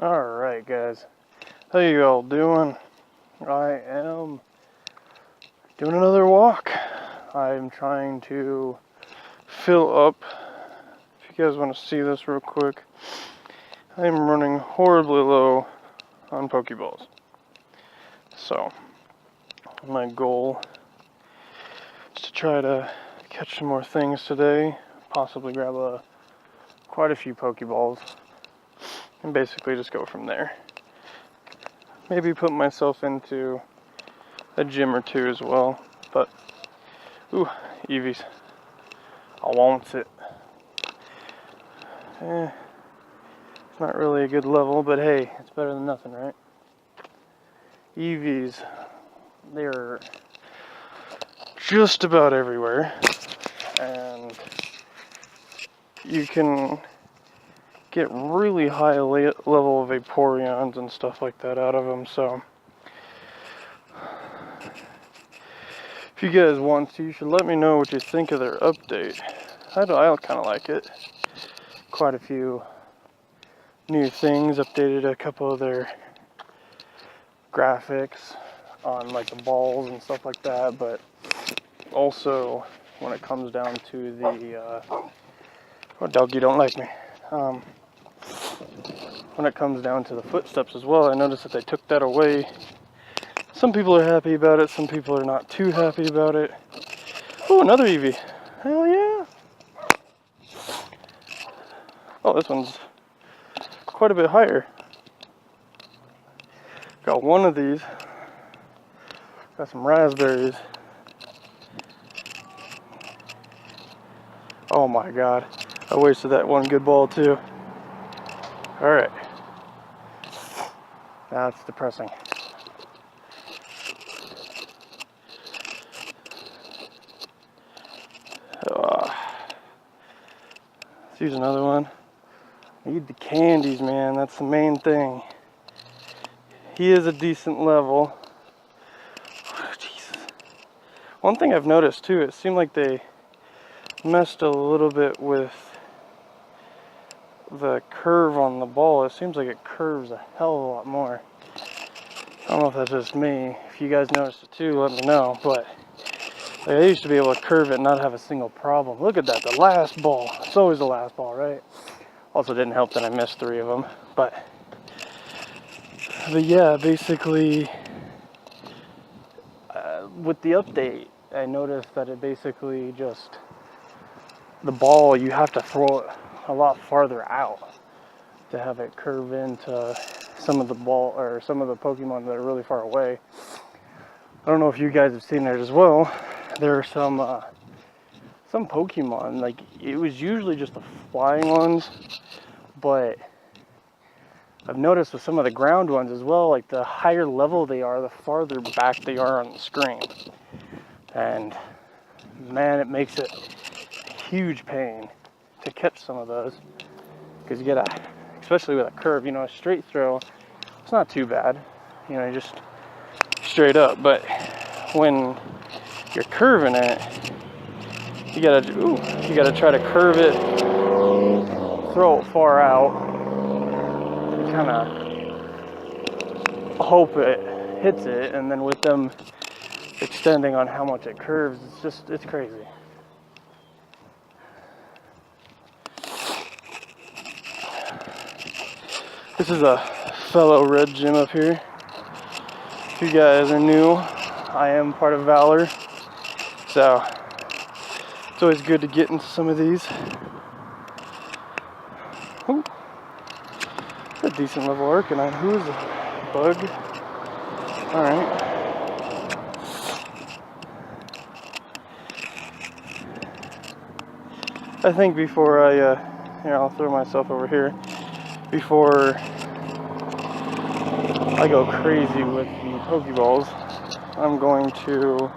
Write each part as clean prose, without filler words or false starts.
Alright guys, how you all doing? I am doing another walk. I'm trying to fill up. If you guys want to see this real quick, I'm running horribly low on Pokeballs. So, my goal is to try to catch some more things today, possibly grab quite a few Pokeballs, and basically just go from there. Maybe put myself into a gym or two as well, but ooh, Eevees, I want it. It's not really a good level, but hey, it's better than nothing, right? Eevees, they're just about everywhere, and you can get really high level of Vaporeons and stuff like that out of them, so if you guys want to, you should let me know what you think of their update. I kind of like it. Quite a few new things, updated a couple of their graphics on like the balls and stuff like that, but also when it comes down to the oh, doggy, don't like me. When it comes down to the footsteps as well, I noticed that they took that away. Some people are happy about it, some people are not too happy about it. Oh, another Eevee. Hell yeah. Oh, this one's quite a bit higher. Got one of these. Got some raspberries. Oh my god. I wasted that one good ball too. Alright. That's depressing. Let's use another one. Need the candies, man. That's the main thing. He is a decent level. Oh, Jesus. One thing I've noticed too, it seemed like they messed a little bit with the curve on the ball. It seems like it curves a hell of a lot more. I don't know if that's just me. If you guys noticed it too, let me know. But like, I used to be able to curve it and not have a single problem. Look at that, the last ball. It's always the last ball, right? Also didn't help that I missed 3 of them. But yeah, basically, with the update, I noticed that it basically just, the ball, you have to throw it a lot farther out to have it curve into some of the ball, or some of the Pokemon that are really far away. I don't know if you guys have seen it as well. There are some Pokemon, like, it was usually just the flying ones, but I've noticed with some of the ground ones as well, like the higher level they are, the farther back they are on the screen. And man, it makes it a huge pain to catch some of those, because you gotta, especially with a curve, you know, a straight throw, it's not too bad, you know, just straight up, but when you're curving it, you gotta try to curve it, throw it far out, and kind of hope it hits it, and then with them extending on how much it curves, it's crazy. This is a fellow red gym up here. If you guys are new, I am part of Valor, so it's always good to get into some of these. Ooh, a decent level Arcanine. Who is it? Bug? Alright. I think before here, I'll throw myself over here. Before I go crazy with the Pokeballs, I'm going to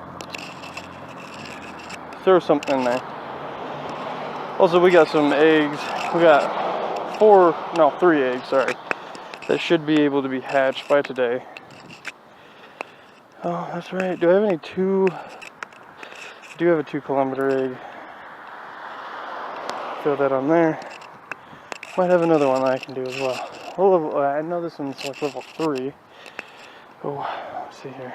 throw something in there. Also, we got some eggs. We got 3 eggs, sorry, that should be able to be hatched by today. Oh, that's right. Do I have any 2? I do have a 2-kilometer egg. Throw that on there. Might have another one that I can do as well. I know this one's like level 3. Oh, let's see here.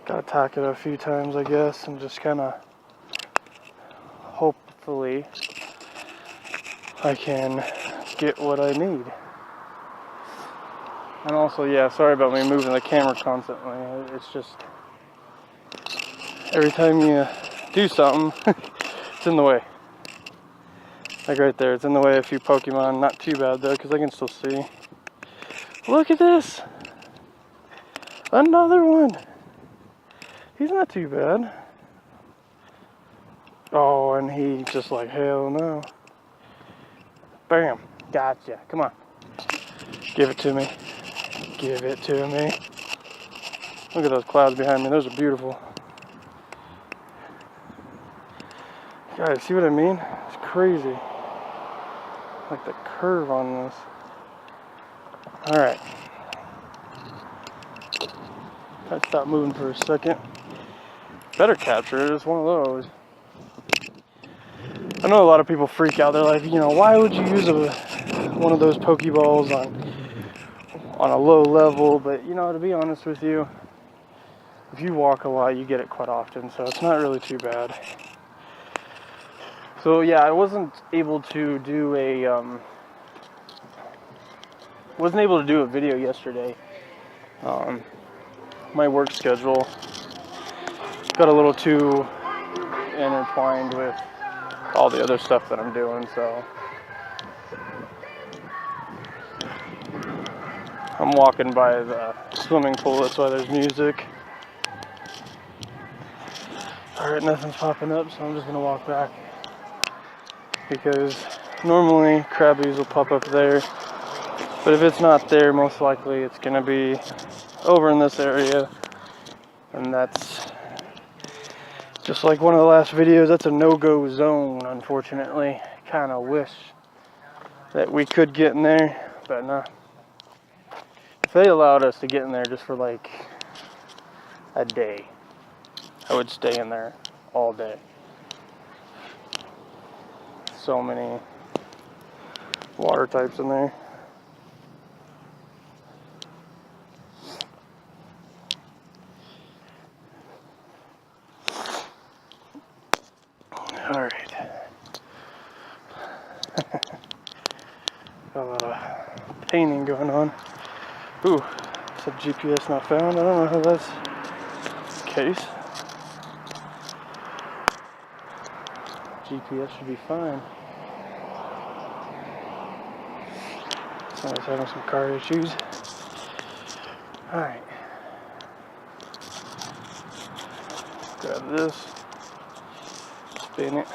Gotta tack it a few times, I guess, and just kind of hopefully I can get what I need. And also, yeah, sorry about me moving the camera constantly. It's just every time you do something, it's in the way. Like right there, it's in the way of a few Pokemon. Not too bad though, because I can still see. Look at this! Another one! He's not too bad. Oh, and he just like, hell no. Bam! Gotcha. Come on. Give it to me. Give it to me. Look at those clouds behind me. Those are beautiful. Guys, see what I mean? It's crazy. Like the curve on this. Alright. I'd stop moving for a second. Better capture it. It's one of those. I know a lot of people freak out. They're like, you know, why would you use one of those Pokeballs on a low level? But, you know, to be honest with you, if you walk a lot, you get it quite often. So it's not really too bad. So yeah, I wasn't able to do a video yesterday. My work schedule got a little too intertwined with all the other stuff that I'm doing, so I'm walking by the swimming pool, that's why there's music. Alright, nothing's popping up, so I'm just gonna walk back, because normally crabbies will pop up there, but if it's not there, most likely it's gonna be over in this area, and that's just like one of the last videos. That's a no-go zone, unfortunately. Kind of wish that we could get in there, but no. If they allowed us to get in there just for like a day, I would stay in there all day. So many water types in there. Alright. Got a lot of painting going on. Ooh, said GPS not found. I don't know how that's the case. GPS should be fine. Someone's having some car issues. Alright. Grab this. Spin it.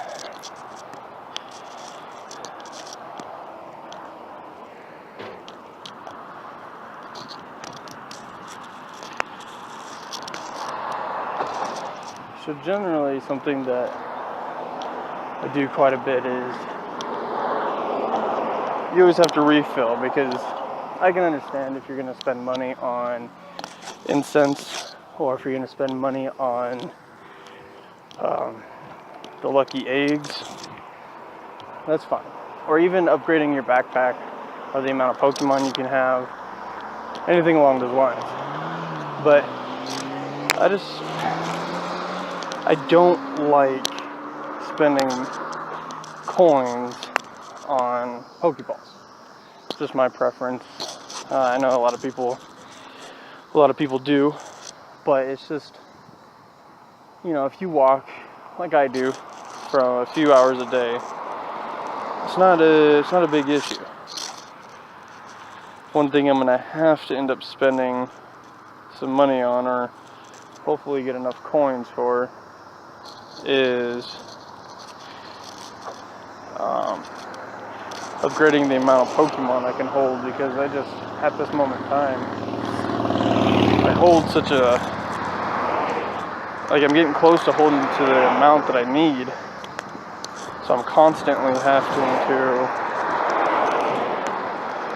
So generally something that I do quite a bit is you always have to refill, because I can understand if you're going to spend money on incense, or if you're going to spend money on the lucky eggs, that's fine. Or even upgrading your backpack, or the amount of Pokemon you can have, anything along those lines. But I don't like spending coins on Pokeballs. It's just my preference. I know a lot of people do, but it's just, you know, if you walk like I do for a few hours a day, it's not a big issue. One thing I'm gonna have to end up spending some money on, or hopefully get enough coins for, is upgrading the amount of Pokemon I can hold, because I just, at this moment in time, I hold such a, like I'm getting close to holding to the amount that I need, so I'm constantly having to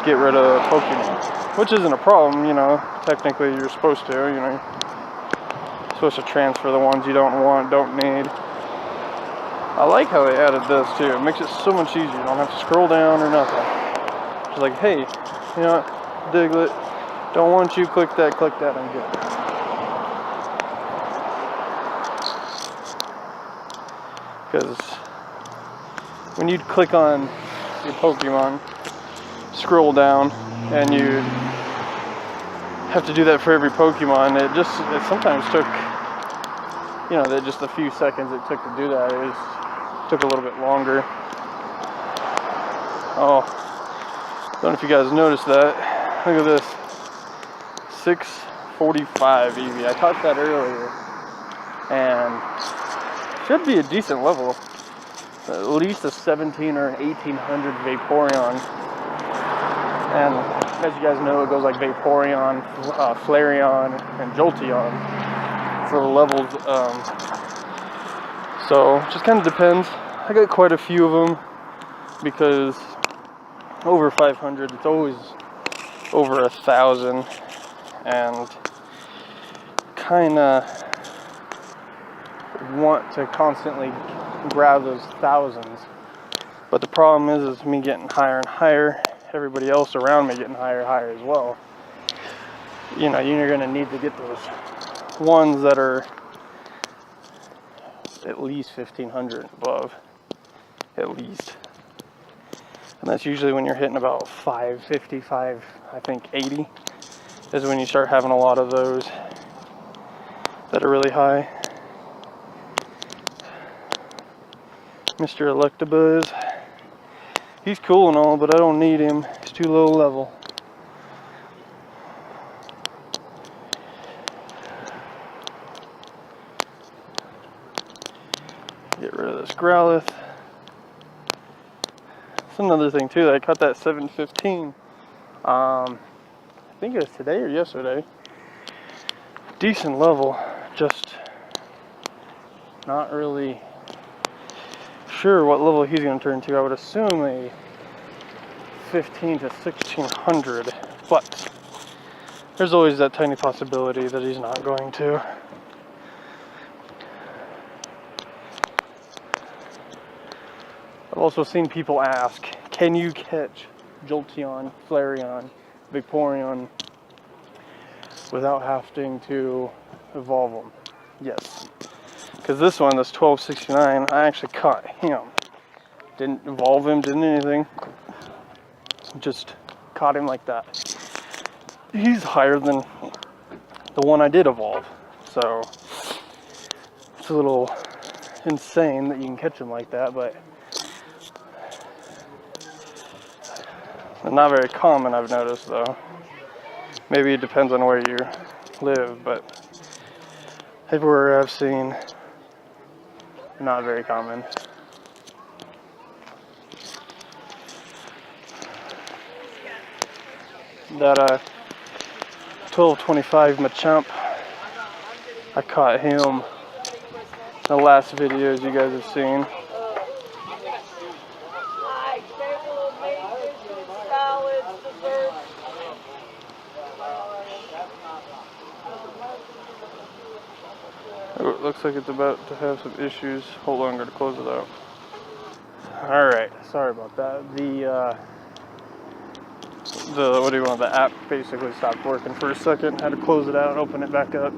get rid of Pokemon, which isn't a problem, you know, technically you're supposed to, you know, you're supposed to transfer the ones you don't want, don't need. I like how they added this too. It makes it so much easier. You don't have to scroll down or nothing. She's like, hey, you know what, Diglett, don't want you, click that, I'm good. Because when you click on your Pokemon, scroll down, and you have to do that for every Pokemon, it sometimes took, you know, that just a few seconds it took to do that. It took a little bit longer. Oh, don't know if you guys noticed that. Look at this, 645 Eevee. I caught that earlier, and should be a decent level. At least a 17 or an 1800 Vaporeon. And as you guys know, it goes like Vaporeon, Flareon, and Jolteon for the levels. So it just kind of depends. I got quite a few of them because over 500, it's always over 1,000, and kind of want to constantly grab those thousands. But the problem is me getting higher and higher, everybody else around me getting higher and higher as well. You know, you're going to need to get those ones that are at least 1,500 and above, at least. And that's usually when you're hitting about 555, I think 80 is when you start having a lot of those that are really high. Mr. Electabuzz, he's cool and all, but I don't need him. He's too low level. Get rid of this Growlithe. That's another thing too. I caught that 715. I think it was today or yesterday. Decent level, just not really sure what level he's going to turn to. I would assume a 15 to 1600, but there's always that tiny possibility that he's not going to. I've also seen people ask, can you catch Jolteon, Flareon, Vaporeon without having to evolve them? Yes. Because this one, this 1269, I actually caught him. Didn't evolve him, didn't anything. Just caught him like that. He's higher than the one I did evolve. So, it's a little insane that you can catch him like that, but not very common, I've noticed, though. Maybe it depends on where you live, but everywhere I've seen, not very common. That 1225 Machamp, I caught him in the last videos you guys have seen. It looks like it's about to have some issues. Hold on, I'm going to close it out. Alright, sorry about that. What do you want? The app basically stopped working for a second. Had to close it out and open it back up.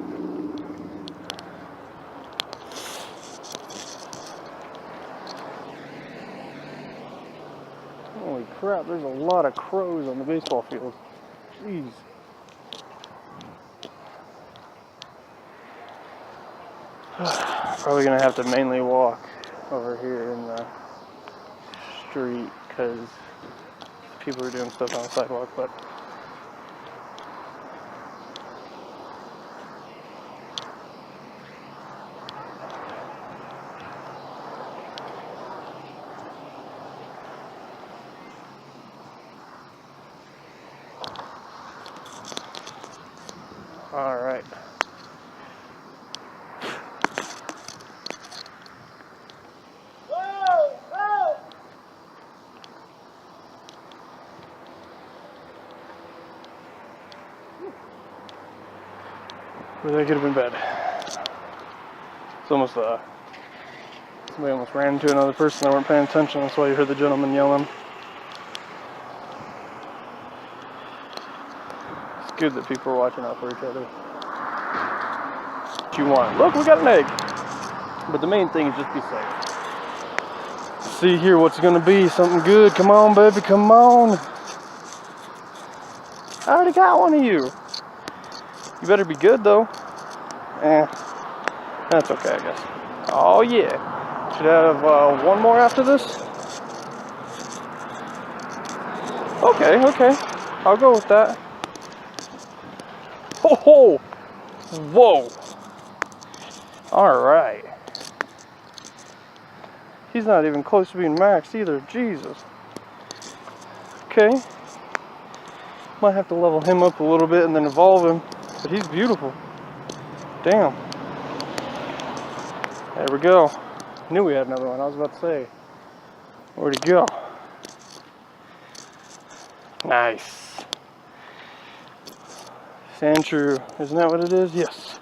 Holy crap, there's a lot of crows on the baseball field. Jeez. Probably gonna have to mainly walk over here in the street because people are doing stuff on the sidewalk, but all right. That could have been bad. It's almost somebody almost ran into another person that weren't paying attention. That's why you heard the gentleman yelling. good that people are watching out for each other. What you want? Look, we got an egg. But the main thing is just be safe. See here what's gonna be something good. Come on, baby, come on. I already got one of you. You better be good though. That's okay, I guess. Oh yeah. Should have one more after this. Okay. I'll go with that. Oh, whoa. All right. He's not even close to being maxed either. Jesus. Okay. Might have to level him up a little bit and then evolve him. But he's beautiful. Damn. There we go. Knew we had another one. I was about to say. Where'd he go? Nice. Sandshrew. Isn't that what it is? Yes.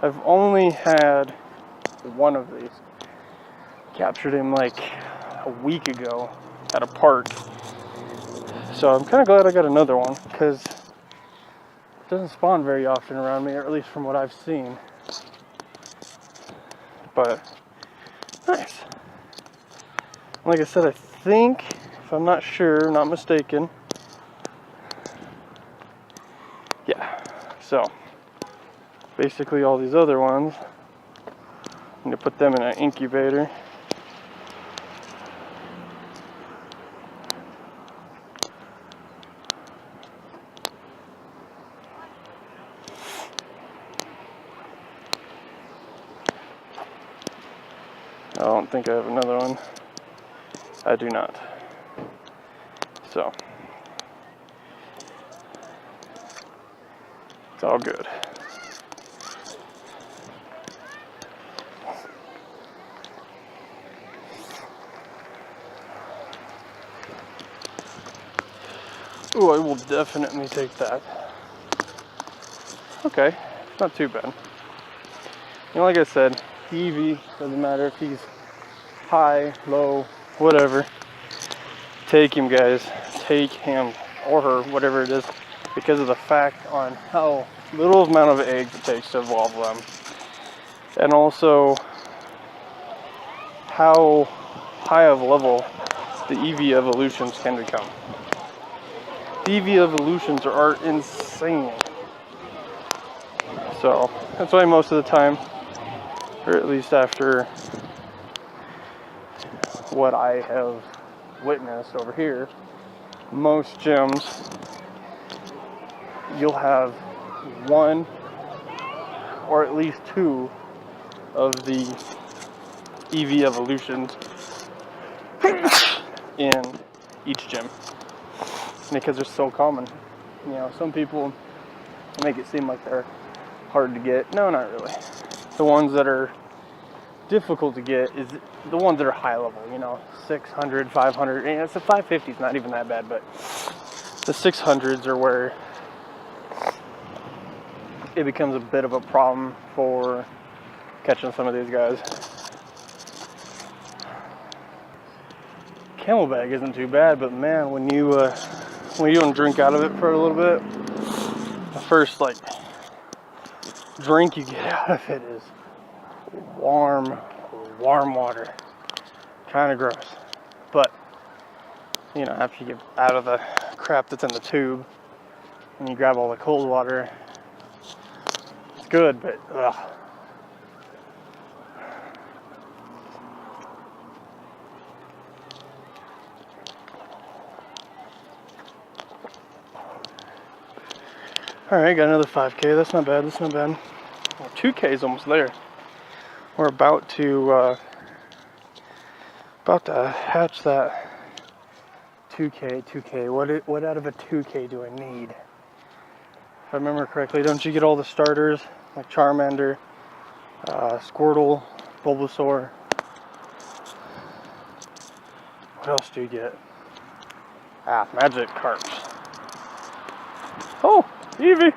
I've only had one of these. Captured him like a week ago at a park. So I'm kind of glad I got another one because it doesn't spawn very often around me, or at least from what I've seen. But nice. Like I said, I think, if I'm not sure, not mistaken. Yeah. So basically all these other ones, I'm going to put them in an incubator. I don't think I have another one. I do not. So it's all good. Ooh, I will definitely take that. Okay, not too bad. You know, like I said, Eevee, doesn't matter if he's high, low, whatever. Take him, guys. Take him or her, whatever it is, because of the fact on how little amount of eggs it takes to evolve them. And also how high of level the Eevee evolutions can become. The Eevee evolutions are insane. So that's why most of the time, or at least after what I have witnessed over here, most gyms, you'll have one or at least two of the Eevee evolutions in each gym, because they're so common. You know, some people make it seem like they're hard to get. No, not really. The ones that are difficult to get is the ones that are high level, you know, 600, 500, and it's the 550 is not even that bad, but the 600s are where it becomes a bit of a problem for catching some of these guys. Camelbag isn't too bad, but man, when you don't drink out of it for a little bit, the first like drink you get out of it is warm water. Kind of gross. But, you know, after you get out of the crap that's in the tube and you grab all the cold water, it's good, but ugh. Alright, got another 5K. That's not bad. Well, 2K is almost there. We're about to hatch that 2K. What out of a 2K do I need? If I remember correctly, don't you get all the starters like Charmander, Squirtle, Bulbasaur? What else do you get? Magikarps. Oh, Eevee!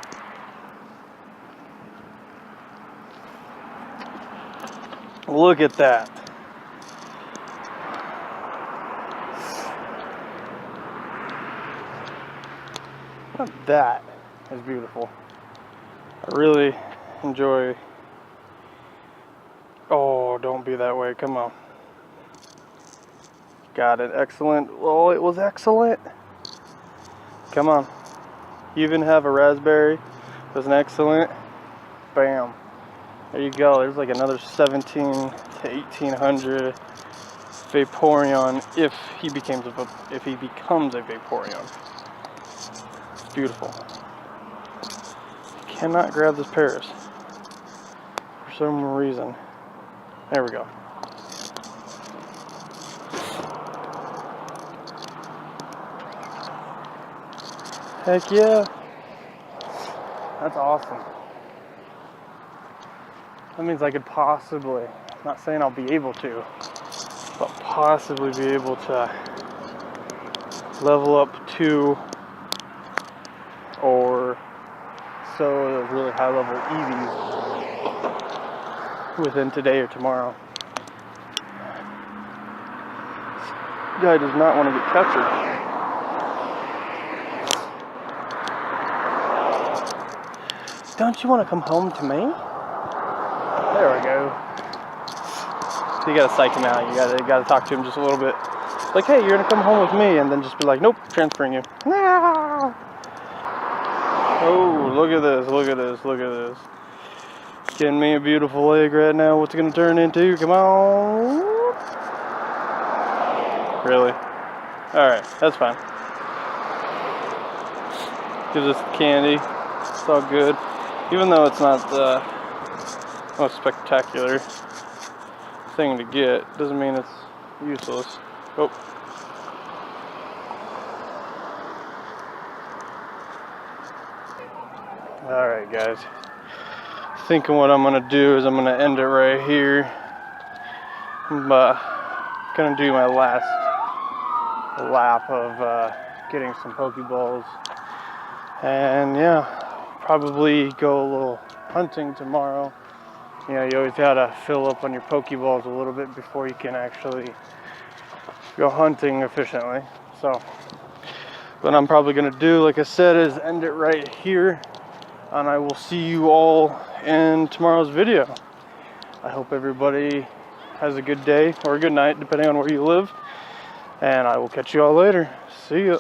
Look at that. Not that. is beautiful. I really enjoy. Oh, don't be that way. Come on. Got it. Excellent. Oh, it was excellent. Come on. You even have a raspberry. It was an excellent. Bam. There you go. There's like another 17 to 1800 Vaporeon if he becomes a Vaporeon. It's beautiful. Cannot grab this Paris for some reason. There we go. Heck yeah. That's awesome. That means I could possibly, I'm not saying I'll be able to, but possibly be able to level up 2 or so those really high level EVs within today or tomorrow. This guy does not want to get captured. Don't you want to come home to me? There we go. So you gotta psych him out. You gotta talk to him just a little bit. Like, hey, you're gonna come home with me, and then just be like, nope, transferring you. No! Oh, look at this, look at this, look at this. Getting me a beautiful egg right now. What's it gonna turn into? Come on. Really? Alright, that's fine. Gives us the candy. It's all good. Even though it's not the most spectacular thing to get, doesn't mean it's useless. Oh. Alright guys, thinking what I'm going to do is I'm going to end it right here. I'm going to do my last lap of getting some Pokeballs. And yeah, probably go a little hunting tomorrow. You know, you always gotta fill up on your Pokeballs a little bit before you can actually go hunting efficiently. So, what I'm probably gonna do, like I said, is end it right here. And I will see you all in tomorrow's video. I hope everybody has a good day or a good night, depending on where you live. And I will catch you all later. See ya.